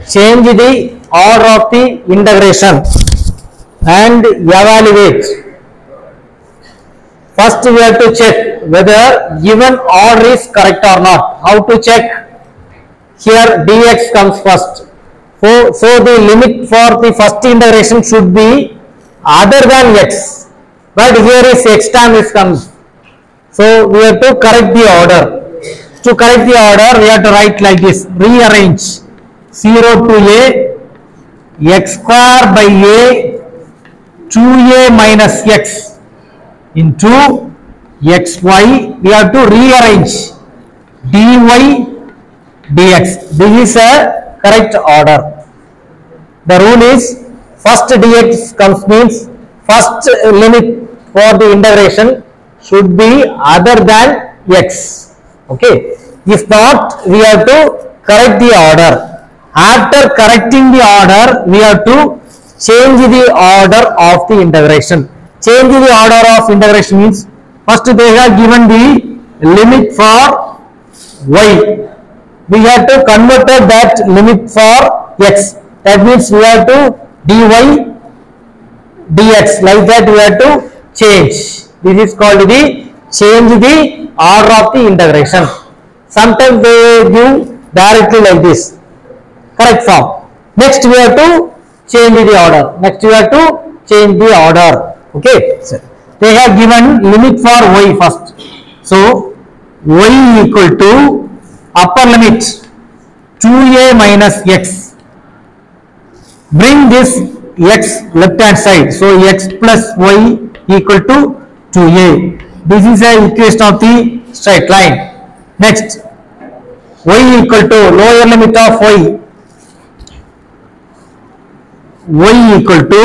change the order of the integration and evaluate. First we have to check whether given order is correct or not. How to check? Here dx comes first. So the limit for the first integration should be other than x, but here is x term is comes. So we have to correct the order. To correct the order, we have to write like this: rearrange 0 to a x square by a 2a minus x into xy. We have to rearrange dy dx. This is a correct order. The rule is first dx comes means first limit for the integration should be other than x. Okay. If not, we have to correct the order. After correcting the order, we have to change the order of the integration. Change the order of integration means first they have given the limit for y. We have to convert that limit for x. That means we have to dy dx, like that we have to change. This is called the change the order of the integration. Sometimes they give directly like this, correct form. Next we have to change the order. Next we have to change the order. Okay. So they have given limit for y first. So y equal to upper limit 2a minus x. Bring this x left hand side. So x plus y equal to 2a. This is a equation of the straight line. Next, y equal to lower limit of y equal to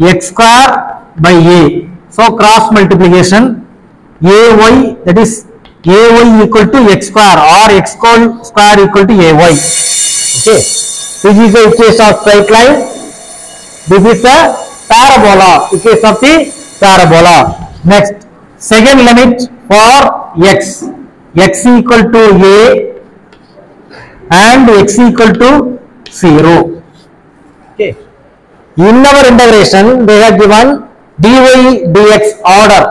x square by a. So cross multiplication ay, that is ay equal to x square or x square equal to ay. Okay, this is the equation of straight line. This is a parabola, equation of the parabola. Next, second limit for x equal to a and x equal to 0. Okay. In our integration, they have given dy dx order.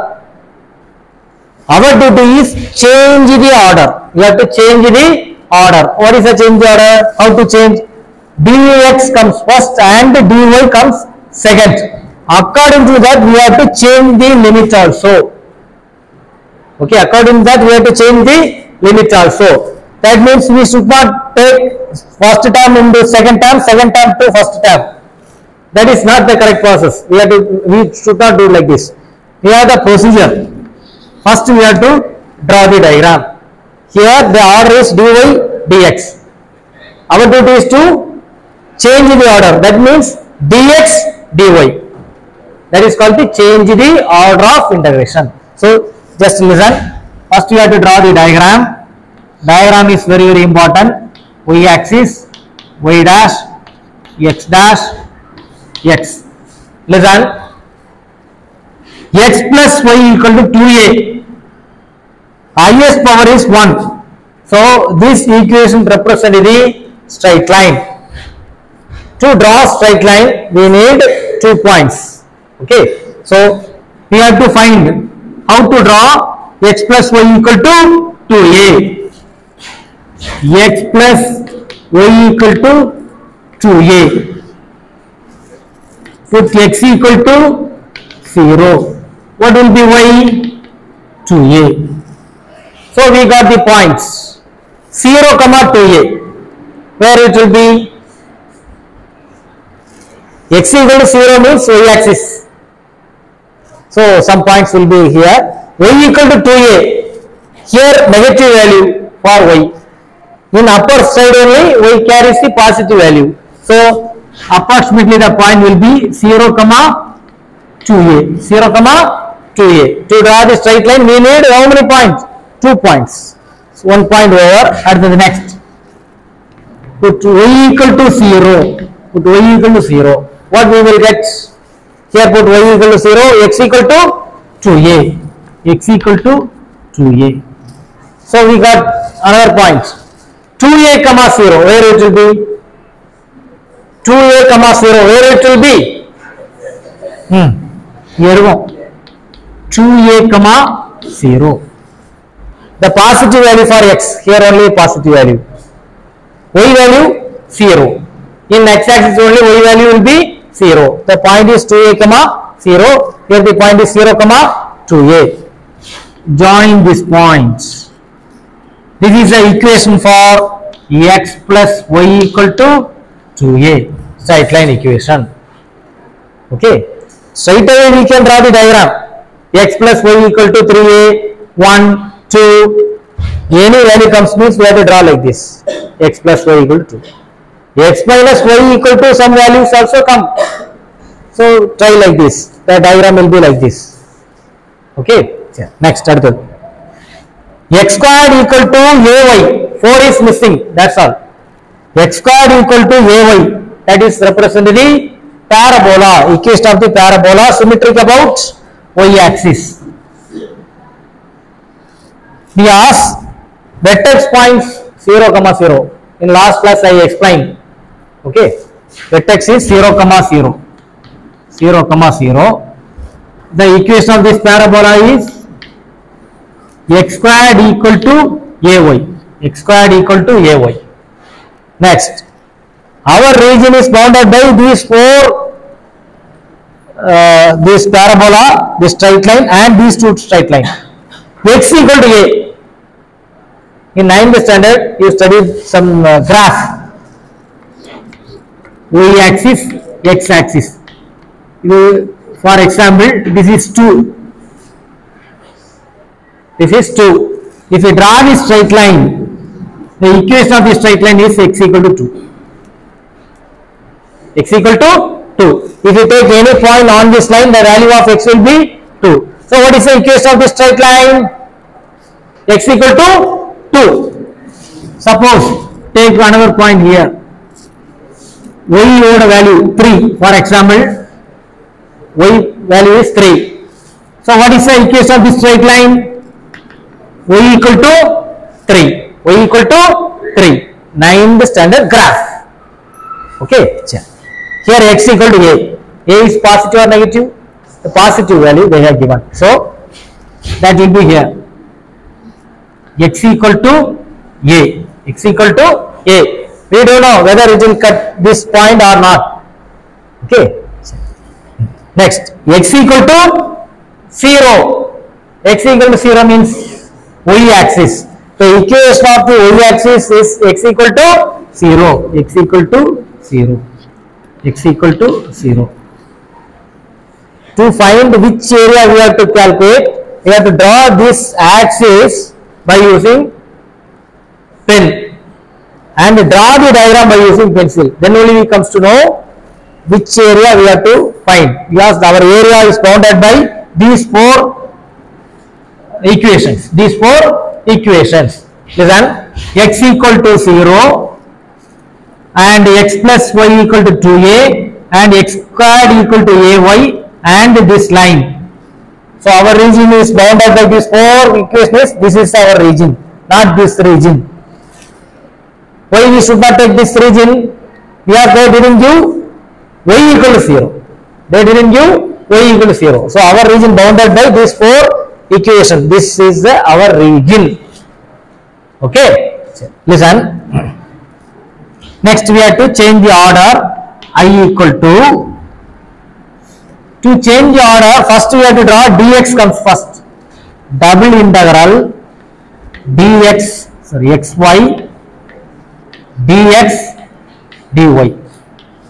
Our duty is change the order. We have to change the order. What is the change order? How to change? Dx comes first and dy comes second. According to that, we have to change the limit also. Okay, according to that, we have to change the limit also. That means we should not take first term into second term to first term. That is not the correct process. We should not do like this. We have the procedure. First we have to draw the diagram. Here the order is dy dx. Our duty is to change the order. That means dx dy. That is called the change the order of integration. So just listen. First you have to draw the diagram. Diagram is very important. Y axis, y dash, x dash, x. Listen. X plus y equal to 2a. Highest power is 1. So this equation represents the straight line. To draw straight line, we need 2 points. Okay. So we have to find how to draw x plus y equal to 2a. X plus y equal to 2a. Put x equal to 0. What will be y? 2a. So we got the points 0, 2a. Where it will be? X equal to 0 means y axis. So some points will be here. Y equal to 2a. Here negative value for y. In upper side only y carries the positive value. So approximately the point will be 0, 2a. 0, 2a. To draw the straight line, we need how many points? 2 points. So 1 point over. Add to the next. Put y equal to 0. Put y equal to 0. What we will get? Here put y equal to 0. X equal to 2a. X equal to 2a. So we got another point. 2a comma 0, where it will be? 2a comma 0, where it will be? Here 2a comma 0. The positive value for x, here only positive value. Y value 0. In x-axis only y value will be 0. The point is 2a comma 0. Here the point is 0 comma 2a. Join these points. This is the equation for x plus y equal to 2a. Straight line equation. Okay. Straight away we can draw the diagram. X plus y equal to 3a, 1, 2. Any value comes means we have to draw like this. X plus y equal to 2. X minus y equal to some values also come. So try like this. The diagram will be like this. Okay. Next. X squared equal to ay. 4 is missing. That's all. X squared equal to ay. That is represented the parabola. Equation of the parabola symmetric about y axis. Because vertex points 0 comma 0. In last class I explained. Okay. Vertex is 0 comma 0. 0 comma 0. The equation of this parabola is x squared equal to ay. X squared equal to ay. Next, our region is bounded by these four, this parabola, this straight line and these two straight lines. X equal to a. In 9th standard, you studied some graph. Y axis, x axis. For example, this is 2. This is 2. If you draw this straight line, the equation of this straight line is x equal to 2. X equal to 2. If you take any point on this line, the value of x will be 2. So what is the equation of this straight line? X equal to 2. Suppose take another point here. Y owed value 3. For example, y value is 3. So what is the equation of this straight line? Y equal to 3. Y equal to 3. 9th standard graph. Okay. Here x equal to a. A is positive or negative? The positive value they have given. So that will be here. X equal to a. X equal to a. We don't know whether it will cut this point or not. Okay. Next, x equal to 0. X equal to 0 means y axis. The equation of the y axis is x equal to 0. X equal to 0. X equal to 0. To find which area we have to calculate, we have to draw this axis by using pen and draw the diagram by using pencil. Then only we comes to know which area we have to find, because our area is bounded by these four equations. These four equations. Listen, x equal to 0 and x plus y equal to 2a and x squared equal to ay and this line. So our region is bounded by these four equations. This is our region, not this region. Why we should not take this region? Because they didn't give y equal to 0. They didn't give y equal to 0. So our region bounded by these four equations. This is our region. Okay. Listen. Next we have to change the order. I equal to change the order, first we have to draw dx comes first. Double integral dx, xy dx dy.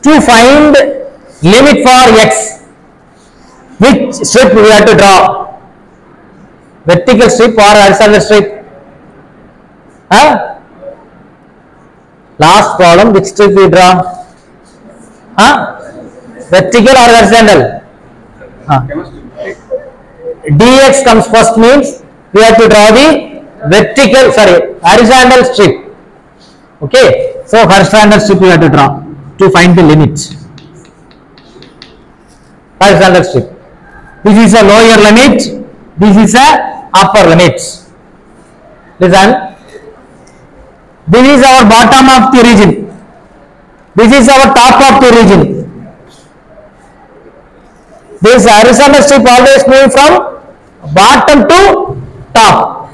To find limit for x, which strip we have to draw? Vertical strip or horizontal strip? Last problem, which strip we draw? Vertical or horizontal? Dx comes first means we have to draw the horizontal strip. Okay, so horizontal strip we have to draw to find the limit. Horizontal strip. This is a lower limit. This is a upper limit. Listen. This is our bottom of the region. This is our top of the region. This horizontal strip always moving from bottom to top.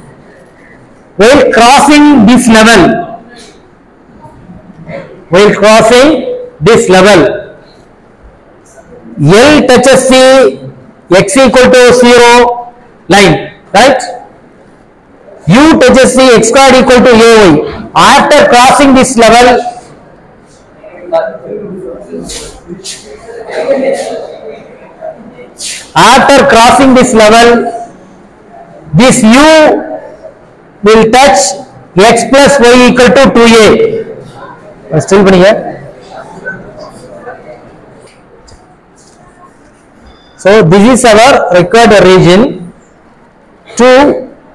While crossing this level, L touches the x equal to 0 line, right? U touches the x squared equal to ay. After crossing this level, this u will touch x plus y equal to 2a. Still here. So this is our required region. To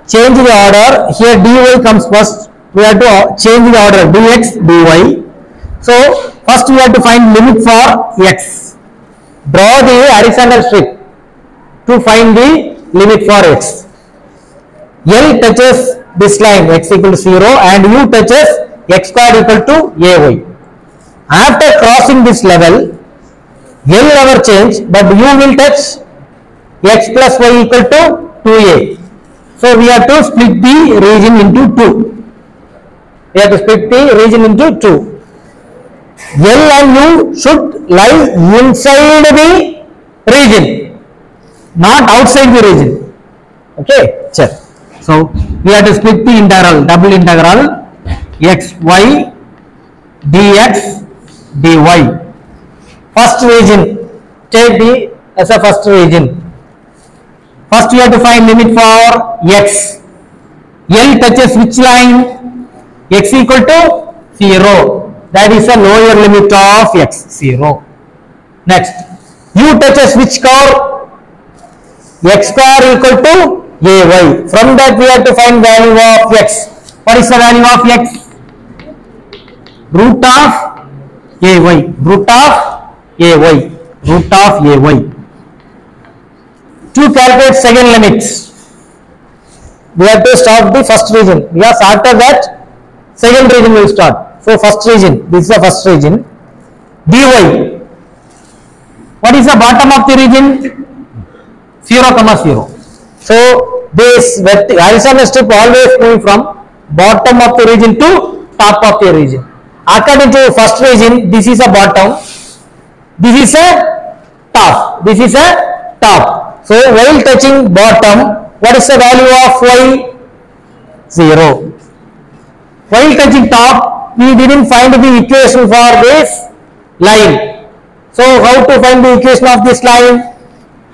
change the order, here dy comes first. We have to change the order dx dy. So first we have to find limit for x. Draw the horizontal strip to find the limit for x. L touches this line x equal to 0 and u touches x squared equal to ay. After crossing this level, L never change, but u will touch x plus y equal to 2a. So we have to split the region into 2. L and u should lie inside the region, not outside the region. Okay, check. So we have to split the integral, double integral xy dx dy. First region, take the as a first region. First we have to find limit for x. L touches which line? X equal to 0. That is a lower limit of x, 0. Next, u touches which curve? X square equal to ay. From that we have to find value of x. What is the value of x? Root of ay. To calculate second limits, we have to start the first region. Yes, after that second region will start. So first region, this is the first region. dy. What is the bottom of the region? 0, 0. So this horizontal strip always moving from bottom of the region to top of the region. According to first region, this is a bottom, this is a top. So while touching bottom, what is the value of y? 0. While touching top, we didn't find the equation for this line. So how to find the equation of this line?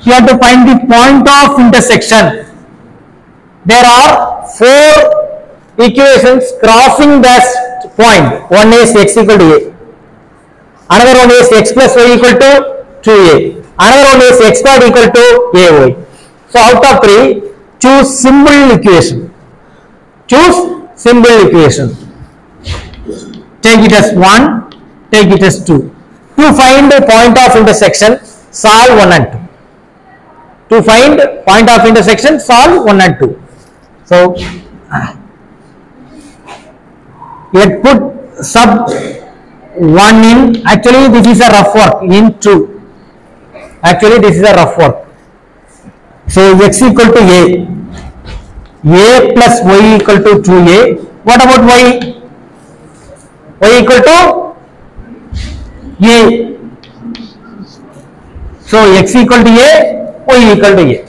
You have to find the point of intersection. There are 4 equations crossing that point. One is x equal to a. Another one is x plus y equal to 2a. Another one is x squared equal to ay. So out of 3, choose simple equation. Take it as 1, take it as 2. To find the point of intersection, solve 1 and 2. To find point of intersection, solve 1 and 2. So let put sub 1 in. Actually this is a rough work in 2. So x equal to a plus y equal to 2a. What about y? Y equal to a. So x equal to a, y equal to a.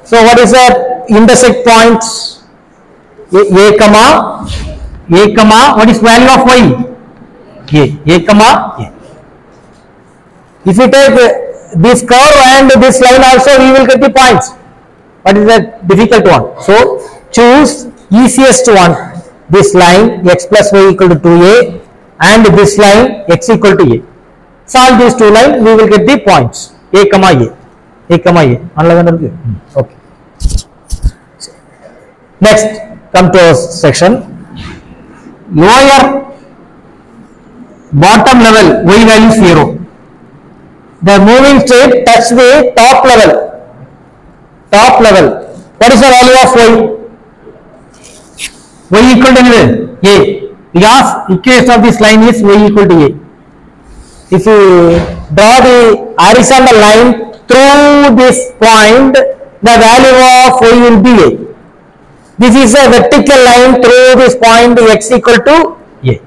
So what is the intersect points? A comma, what is value of y? A comma a. If you take this curve and this line also, we will get the points. What is the difficult one? So choose easiest one. This line x plus y equal to 2a and this line x equal to a. Solve these two lines, we will get the points. A comma a. Okay. Next, come to our section. Lower bottom level y value 0. The moving straight touch the top level. What is the value of y? Y equal to anyway A. Because equation of this line is y equal to A. If you draw the horizontal line through this point, the value of y will be A. This is a vertical line through this point x equal to A.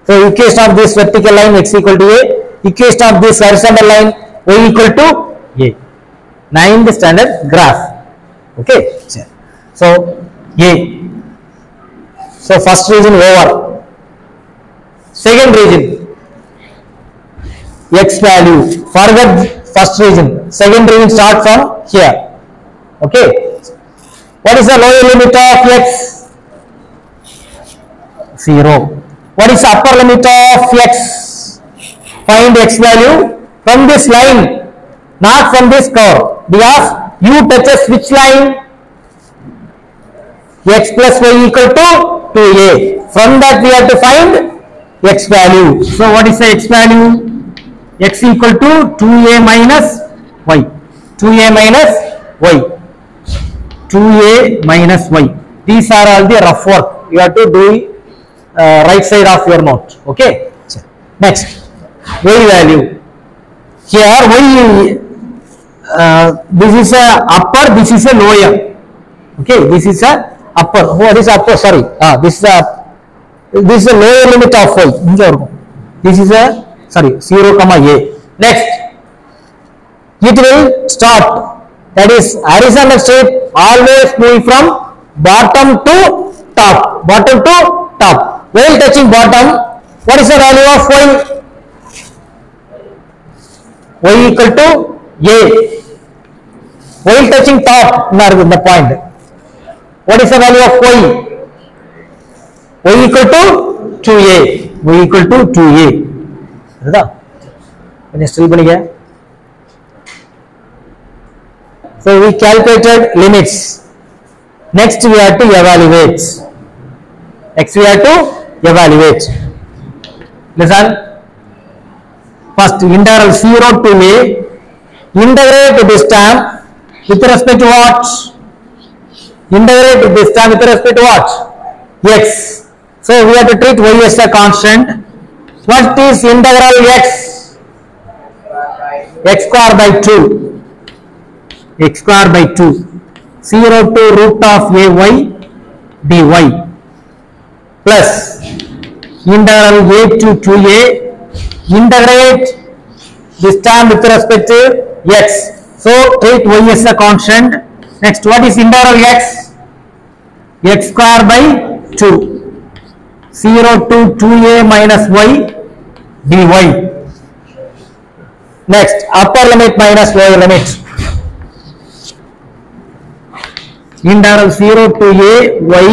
So equation of this vertical line x equal to A, equation of this horizontal line y equal to A. 9th standard graph. Okay. So A. So first region over. Second region, x value. Forget first region. Second region start from here. Okay. What is the lower limit of x? 0. What is the upper limit of x? Find x value from this line, not from this curve. Because u touches which line? X plus y equal to 2a. From that we have to find x value. So what is the x value? X equal to 2a minus y. 2a minus y. 2a minus y. These are all the rough work. You have to do right side of your note. Okay. Next, y value. Here y, this is a upper, this is a lower. Okay, this is a upper. What is upper? Sorry. This is a lower limit of y. This is a, sorry, 0 comma a. Next, it will start. That is horizontal straight always moving from bottom to top. Bottom to top. While touching bottom, what is the value of y? Y equal to a. While touching top, the point. What is the value of y? Y equal to 2a. Y equal to 2a. Still so we calculated limits. Next we have to evaluate. Next we have to evaluate. Listen. First integral 0 to a. Integrate this term with respect to what? Integrate this term with respect to what? X. So we have to treat y as a constant. What is integral x? X square by 2. X square by 2. 0 to root of ay dy plus integral a to 2a. Integrate this term with respect to x. So treat y as a constant. Next, what is integral x? X square by 2. 0 to 2a minus y dy. Next, upper limit minus lower limit. Integral 0 to a y.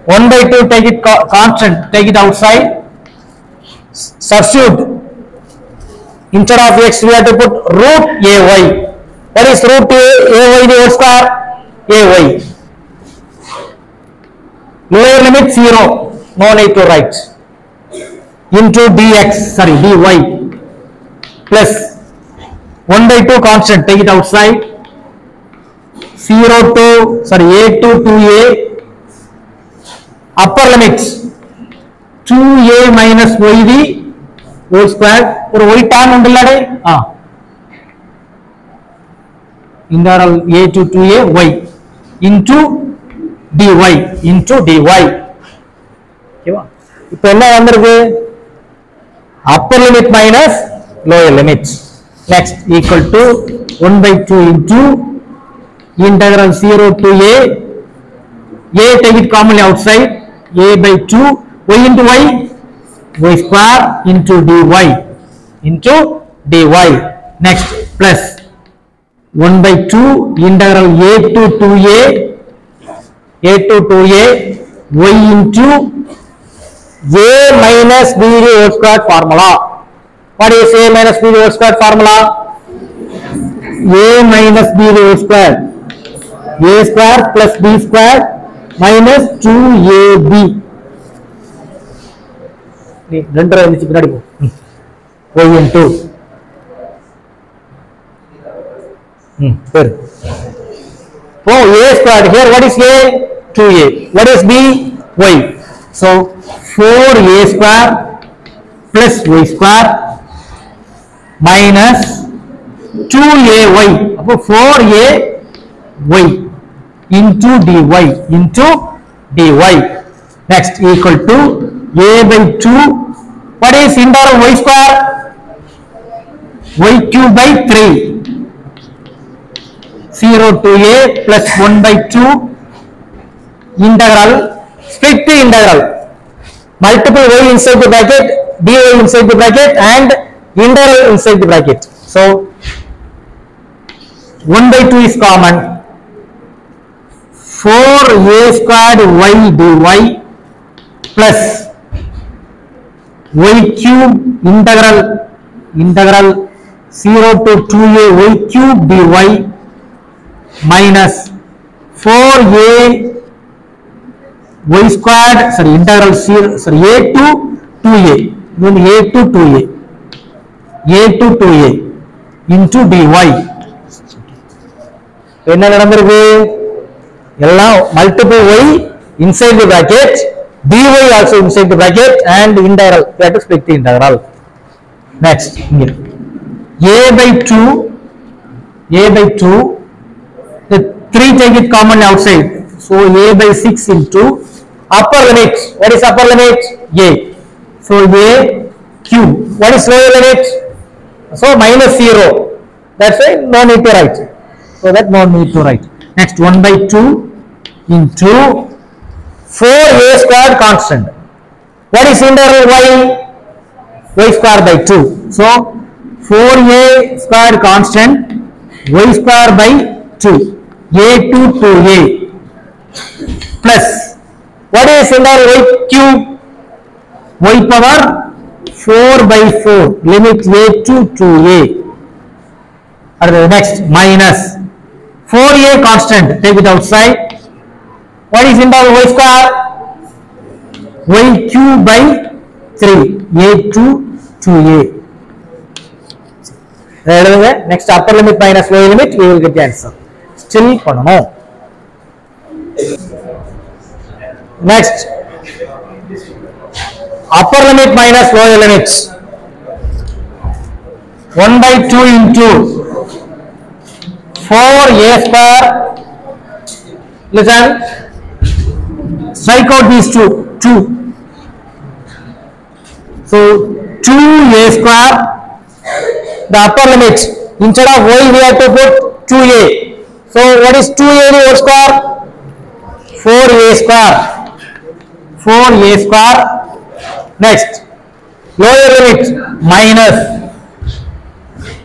1 by 2 take it constant, take it outside. Substitute. Instead of x we have to put root ay. What is root ay the whole square? Ay. Lower limit 0. No need to write. Into dx, sorry, dy. Plus 1 by 2 constant, take it outside. 0 to, sorry, a to 2a. Upper limits 2a minus y the whole square. Or y term undallade? Integral a to 2a y into dy. Into dy. இப்போ என்ன வந்திருக்கு? Upper limit minus lower limit. Next, equal to 1 by 2 into integral 0 to a. A take it commonly outside. A by 2. Y into y. Y square into dy. Into dy. Next, plus 1 by 2 integral a to 2a. A to 2a. Y into a minus b the whole square formula. What is a minus b the whole square formula? A minus b the whole square. A square plus b square minus 2ab. Y into a squared. Here what is a? 2a. What is b? y. So 4a square plus y square minus 2ay. அப்போ 4ay into dy. Next equal to a by 2. What is integral y square? Y cube by 3. 0 to a plus 1 by 2 integral, split the integral, multiple y inside the bracket, dy inside the bracket and integral inside the bracket. So 1 by 2 is common. 4a squared y dy plus y cube integral 0 to 2a y cube dy minus 4a y squared, integral 0, a to 2a, a to 2a into dy. என்ன நடந்திருக்கு? எல்லாம் multiple y inside the bracket, dy also inside the bracket and integral, we have to split the integral. Next here a by 2, the 3 take it common outside, so a by 6 into upper limit. What is upper limit? A. So a cube. What is lower limit? So minus 0. That's why no need to write. So that no need to write. Next 1 by 2 into 4a squared constant. What is integral y? Y square by 2. So 4a squared constant y square by 2. A to 2a plus what is integral y cube? Y power 4 by 4 limit a to 2a. Next minus 4a constant, take it outside. What is integral y square? Y cube by 3 a to 2a. Next upper limit minus lower limit, we will get the answer. Still பண்ணனும். Next upper limit minus lower limits. 1 by 2 into 4a square. Listen, strike out these two. So 2a square, the upper limit, instead of y we have to put 2a. So what is 2a whole square? 4a square. Next lower limit minus,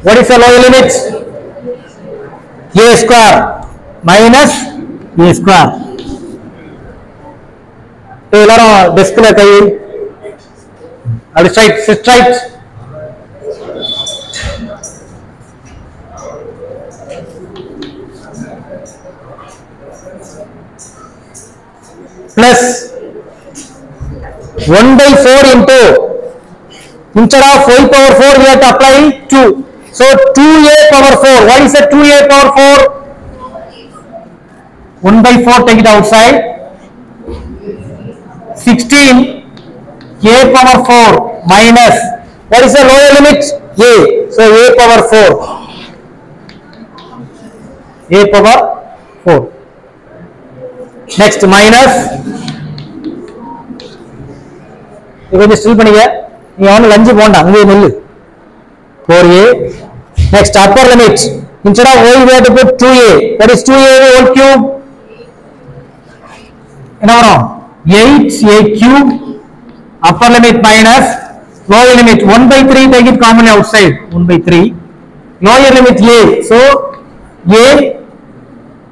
what is the lower limit? A square minus a square. எல்லாரும் டெஸ்க்ல கை அப்படி straight plus 1 by 4 into, instead of y power 4 we have to apply 2. So 2a power 4. What is the 2a power 4? 1 by 4, take it outside. 16 a power 4 minus, what is the lower limit? A. So a power 4. A power 4. Next minus, you can just still பண்ணிக்க, நீ அவனு lunch bonda அங்கே நெல்லு 4a. Next upper limit, instead of y we have to put 2a. What is 2a whole cube? என்ன வரும்? 8a cube. Upper limit minus lower limit 1 by 3, take it common outside, 1 by 3. Lower limit a, so a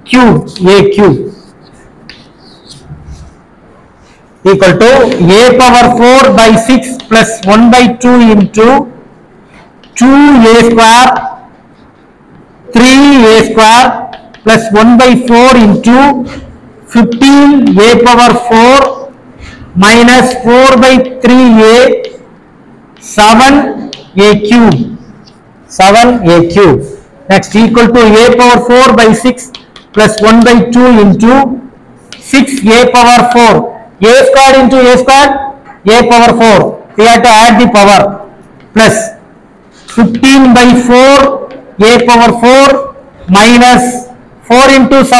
cube equal to a power 4 by 6 plus 1 by 2 into 2a square 3a square plus 1 by 4 into 15 a power 4 minus 4 by 3a 7a cube. Next equal to a power 4 by 6 plus 1 by 2 into 6a power 4 a squared into a squared, a power 4. We have to add the power plus 15 by 4 a power 4 minus 4 into 7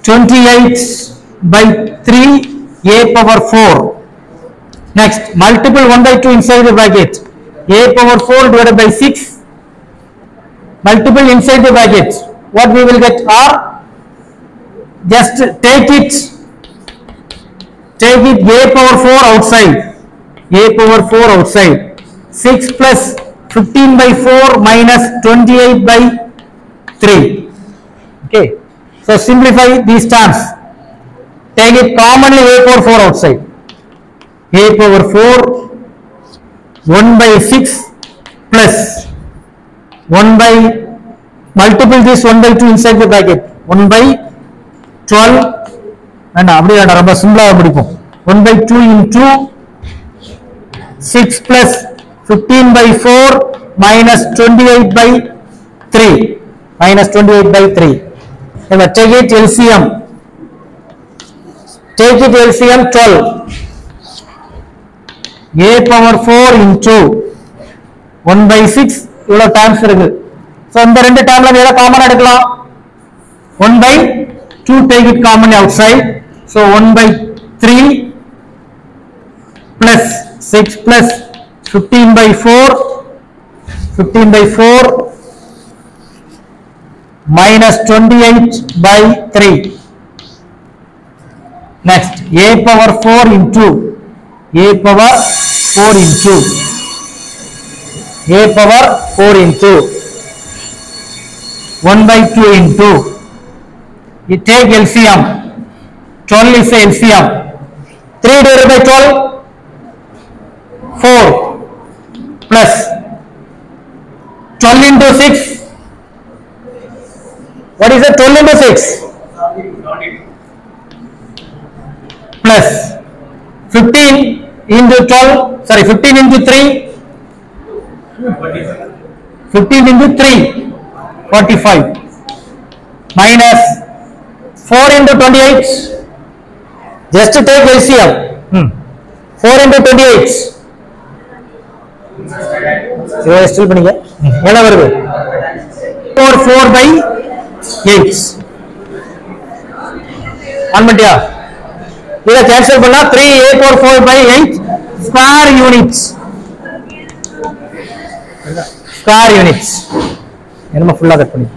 28 by 3 a power 4. Next, multiple 1 by 2 inside the bracket. A power 4 divided by 6. Multiple inside the bracket. What we will get are, just take it a power 4 outside. A power 4 outside. 6 plus 15 by 4 minus 28 by 3. Okay. So simplify these terms. Take it commonly a power 4 outside. A power 4 1 by 6 plus 1 by, multiple this 1 by 2 inside the bracket. 1 by 12 and அப்படியே ரொம்ப சிம்பிளா முடிப்போம். 1 by 2 into 6 plus 15 by 4 minus 28 by 3. Minus 28 by 3. Now take it LCM. Take it LCM 12. A power 4 into 1 by 6 இவ்வளவு terms இருக்கு. So இந்த ரெண்டு termல எதை common எடுக்கலாம்? 1 by 2 take it common outside. So 1 by 3 plus 6 plus 15 by 4 minus 28 by 3. Next, a power 4 into a power 4 into 1 by 2 into, you take LCM. 12 is the LCM. 3 divided by 12 4 plus 12 into 6. What is the 12 into 6? Plus 15 into 12, sorry, 15 into 3. 15 into 3, 45. Minus 4 into 28. Just to take LCM. 4 into 28. Still பண்ணிங்க. என்ன வருது? 4 by 8. ஆன்மட்டியா? இத cancel பண்ணா 3 a power 4 by 8 square units. Square units. என்னமா ஃபுல்லா cut பண்ணி